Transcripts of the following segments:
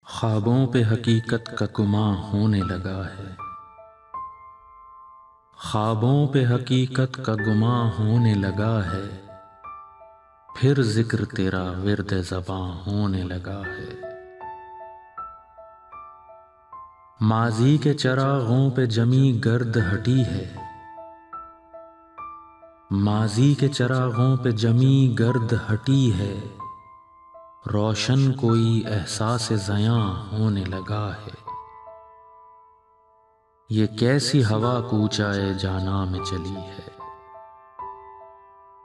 ख्वाबों पे हकीकत का गुमां होने लगा है। ख्वाबों पे हकीकत का गुमां होने लगा है। फिर जिक्र तेरा विर्द ज़बां होने लगा है। माजी के चरागों पे जमी गर्द हटी है। माजी के चरागों पे जमी गर्द हटी है। रोशन कोई एहसास ज़यां होने लगा है। ये कैसी हवा कूचाए जाना में चली है।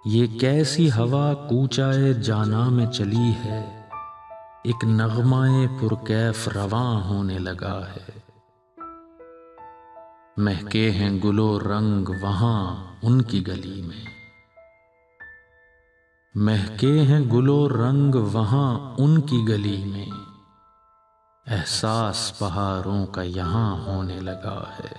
ये कैसी हवा कूचाए जाना में चली है। एक नगमाए पुरकैफ रवां होने लगा है। महके हैं गुलो रंग वहां उनकी गली में। महके हैं गुलो रंग वहां उनकी गली में। एहसास बहारों का यहां होने लगा है।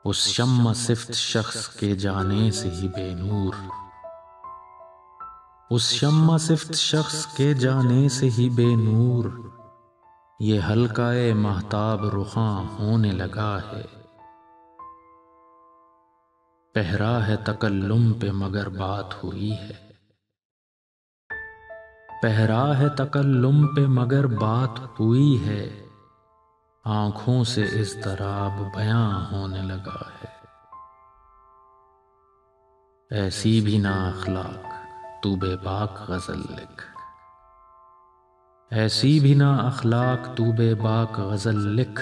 उस शम्मा सिफ्त शख्स के जाने से ही बेनूर। उस शम्मा सिफ्त शख्स के जाने से ही बेनूर। ये हल्काए महताब रुखां होने लगा है। पहरा है तकल्लुम पे मगर बात हुई है। पहरा है तकल्लुम पे मगर बात हुई है। आंखों से इज़्तिराब बयां होने लगा है। ऐसी भी ना अखलाक तू बेबाक गज़ल लिख। ऐसी भी ना अखलाक तू बेबाक गज़ल लिख।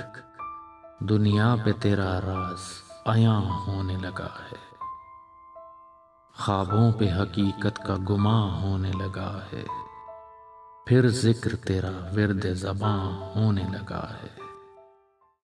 दुनिया पे तेरा राज अयां होने लगा है। ख्वाबों पे हकीकत का गुमां होने लगा है। फिर जिक्र तेरा विर्द ज़बां होने लगा है।